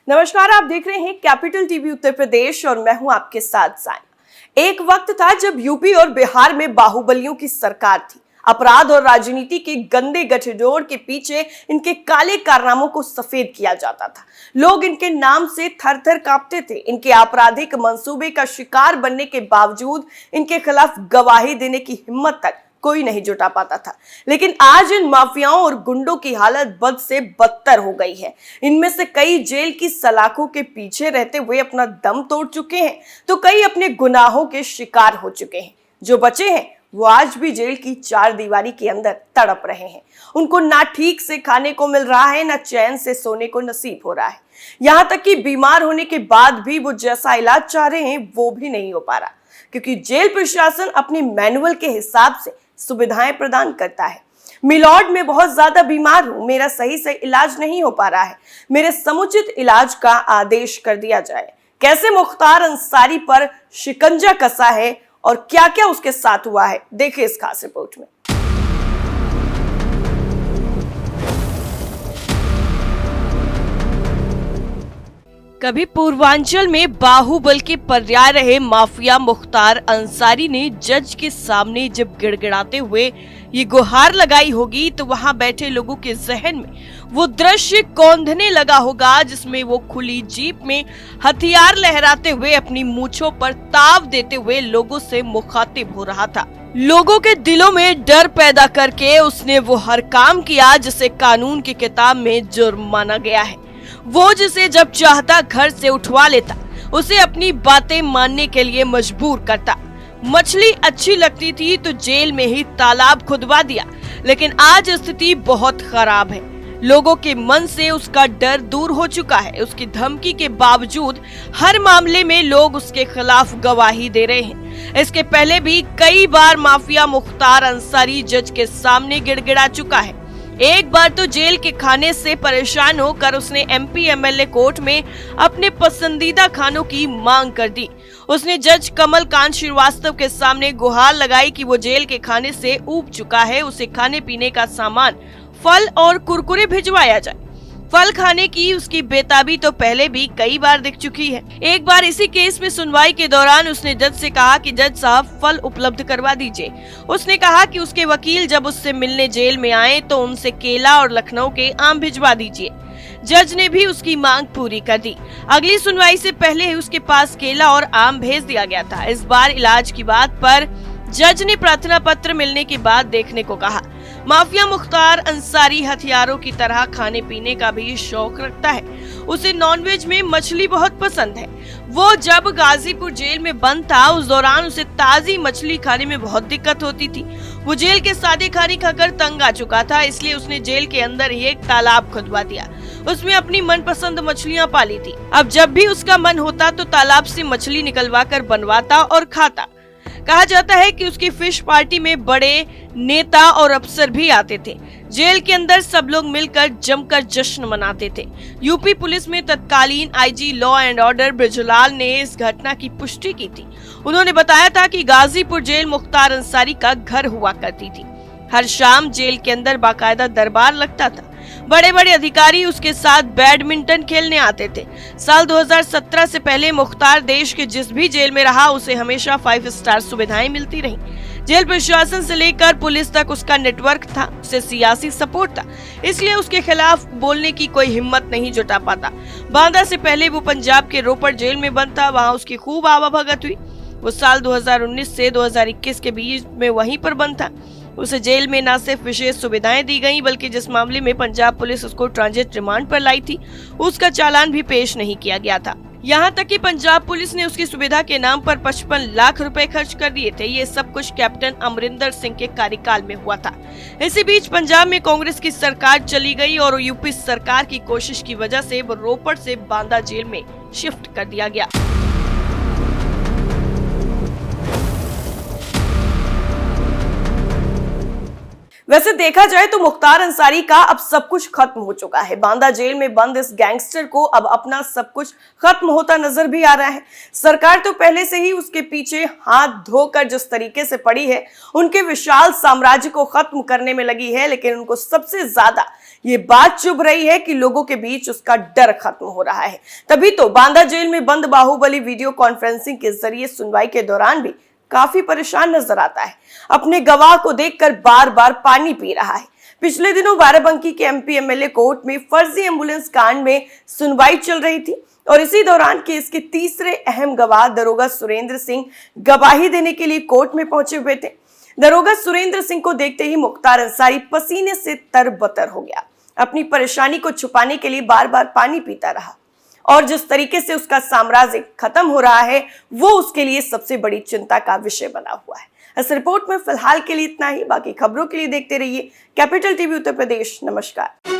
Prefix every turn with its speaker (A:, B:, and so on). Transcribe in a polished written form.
A: नमस्कार, आप देख रहे हैं कैपिटल टीवी उत्तर प्रदेश और मैं हूं आपके साथ साइन। एक वक्त था जब यूपी और बिहार में बाहुबलियों की सरकार थी। अपराध और राजनीति के गंदे गठजोड़ के पीछे इनके काले कारनामों को सफेद किया जाता था। लोग इनके नाम से थर थर कांपते थे। इनके आपराधिक मंसूबे का शिकार बनने के बावजूद इनके खिलाफ गवाही देने की हिम्मत तक कोई नहीं जुटा पाता था। लेकिन आज इन माफियाओं और गुंडों की हालत बद से बदतर हो गई है। इनमें से कई जेल की सलाखों के पीछे रहते हुए अपना दम तोड़ चुके हैं, तो कई अपने गुनाहों के शिकार हो चुके हैं। जो बचे हैं वो आज भी जेल की चार दीवारी के अंदर तड़प रहे हैं। उनको ना ठीक से खाने को मिल रहा है, ना चैन से सोने को नसीब हो रहा है। यहाँ तक कि बीमार होने के बाद भी वो जैसा इलाज चाह रहे हैं वो भी नहीं हो पा रहा, क्योंकि जेल प्रशासन अपने मैनुअल के हिसाब से सुविधाएं प्रदान करता है। मिलॉर्ड में बहुत ज्यादा बीमार हूं, मेरा सही से इलाज नहीं हो पा रहा है, मेरे समुचित इलाज का आदेश कर दिया जाए। कैसे मुख्तार अंसारी पर शिकंजा कसा है और क्या क्या उसके साथ हुआ है, देखिए इस खास रिपोर्ट में। कभी पूर्वांचल में बाहुबल के पर्याय रहे माफिया मुख्तार अंसारी ने जज के सामने जब गिड़गिड़ाते हुए ये गुहार लगाई होगी, तो वहां बैठे लोगों के जहन में वो दृश्य कौंधने लगा होगा, जिसमें वो खुली जीप में हथियार लहराते हुए अपनी मूंछों पर ताव देते हुए लोगों से मुखातिब हो रहा था। लोगों के दिलों में डर पैदा करके उसने वो हर काम किया जिसे कानून की किताब में जुर्म माना गया है। वो जिसे जब चाहता घर से उठवा लेता, उसे अपनी बातें मानने के लिए मजबूर करता। मछली अच्छी लगती थी तो जेल में ही तालाब खुदवा दिया। लेकिन आज स्थिति बहुत खराब है। लोगों के मन से उसका डर दूर हो चुका है। उसकी धमकी के बावजूद हर मामले में लोग उसके खिलाफ गवाही दे रहे हैं। इसके पहले भी कई बार माफिया मुख्तार अंसारी जज के सामने गिड़गिड़ा चुका है। एक बार तो जेल के खाने से परेशान होकर उसने एमपी एमएलए कोर्ट में अपने पसंदीदा खानों की मांग कर दी। उसने जज कमल कांत श्रीवास्तव के सामने गुहार लगाई कि वो जेल के खाने से ऊब चुका है, उसे खाने पीने का सामान, फल और कुरकुरे भिजवाया जाए। फल खाने की उसकी बेताबी तो पहले भी कई बार दिख चुकी है। एक बार इसी केस में सुनवाई के दौरान उसने जज से कहा कि जज साहब फल उपलब्ध करवा दीजिए। उसने कहा कि उसके वकील जब उससे मिलने जेल में आए तो उनसे केला और लखनऊ के आम भिजवा दीजिए। जज ने भी उसकी मांग पूरी कर दी। अगली सुनवाई से पहले ही उसके पास केला और आम भेज दिया गया था। इस बार इलाज की बात पर जज ने प्रार्थना पत्र मिलने के बाद देखने को कहा। माफिया मुख्तार अंसारी हथियारों की तरह खाने पीने का भी शौक रखता है। उसे नॉनवेज में मछली बहुत पसंद है। वो जब गाजीपुर जेल में बंद था, उस दौरान उसे ताजी मछली खाने में बहुत दिक्कत होती थी। वो जेल के सादे खाने खाकर तंग आ चुका था, इसलिए उसने जेल के अंदर ही एक तालाब खुदवा दिया। उसमें अपनी मनपसंद मछलियां पाली थी। अब जब भी उसका मन होता तो तालाब से मछली निकलवा कर बनवाता और खाता। कहा जाता है कि उसकी फिश पार्टी में बड़े नेता और अफसर भी आते थे। जेल के अंदर सब लोग मिलकर जमकर जश्न मनाते थे। यूपी पुलिस में तत्कालीन IG law and order Brijlal ने इस घटना की पुष्टि की थी। उन्होंने बताया था कि गाजीपुर जेल मुख्तार अंसारी का घर हुआ करती थी। हर शाम जेल के अंदर बाकायदा दरबार लगता था। बड़े बड़े अधिकारी उसके साथ बैडमिंटन खेलने आते थे। साल 2017 से पहले मुख्तार देश के जिस भी जेल में रहा, उसे हमेशा 5 स्टार सुविधाएं मिलती रही। जेल प्रशासन से लेकर पुलिस तक उसका नेटवर्क था, उसे सियासी सपोर्ट था, इसलिए उसके खिलाफ बोलने की कोई हिम्मत नहीं जुटा पाता। बांदा से पहले वो पंजाब के रोपड़ जेल में बंद था, वहाँ उसकी खूब आवाभगत हुई। वो साल 2019 से 2021 के बीच में वहीं पर बंद था। उसे जेल में न सिर्फ विशेष सुविधाएं दी गईं, बल्कि जिस मामले में पंजाब पुलिस उसको ट्रांजिट रिमांड पर लाई थी, उसका चालान भी पेश नहीं किया गया था। यहाँ तक कि पंजाब पुलिस ने उसकी सुविधा के नाम पर 55 लाख रुपए खर्च कर दिए थे। ये सब कुछ कैप्टन अमरिंदर सिंह के कार्यकाल में हुआ था। इसी बीच पंजाब में कांग्रेस की सरकार चली गई और यूपी सरकार की कोशिश की वजह से वो रोपड़ से बांदा जेल में शिफ्ट कर दिया गया। वैसे देखा जाए तो मुख्तार अंसारी का अब सब कुछ खत्म हो चुका है। बांदा जेल में बंद इस गैंगस्टर को अब अपना सब कुछ खत्म होता नजर भी आ रहा है। सरकार तो पहले से ही उसके पीछे हाथ धोकर जिस तरीके से पड़ी है, उनके विशाल साम्राज्य को खत्म करने में लगी है, लेकिन उनको सबसे ज्यादा ये बात चुभ रही है कि लोगों के बीच उसका डर खत्म हो रहा है। तभी तो बांदा जेल में बंद बाहुबली वीडियो कॉन्फ्रेंसिंग के जरिए सुनवाई के दौरान भी काफी परेशान नजर आता है। अपने गवाह को देखकर बार बार पानी पी रहा है। पिछले दिनों बाराबंकी के एमपी एमएलए कोर्ट में फर्जी एम्बुलेंस कांड में सुनवाई चल रही थी और इसी दौरान केस के तीसरे अहम गवाह दरोगा सुरेंद्र सिंह गवाही देने के लिए कोर्ट में पहुंचे हुए थे। दरोगा सुरेंद्र सिंह को देखते ही मुख्तार अंसारी पसीने से तरबतर हो गया। अपनी परेशानी को छुपाने के लिए बार बार पानी पीता रहा और जिस तरीके से उसका साम्राज्य खत्म हो रहा है, वो उसके लिए सबसे बड़ी चिंता का विषय बना हुआ है। इस रिपोर्ट में फिलहाल के लिए इतना ही। बाकी खबरों के लिए देखते रहिए कैपिटल टीवी उत्तर प्रदेश। नमस्कार।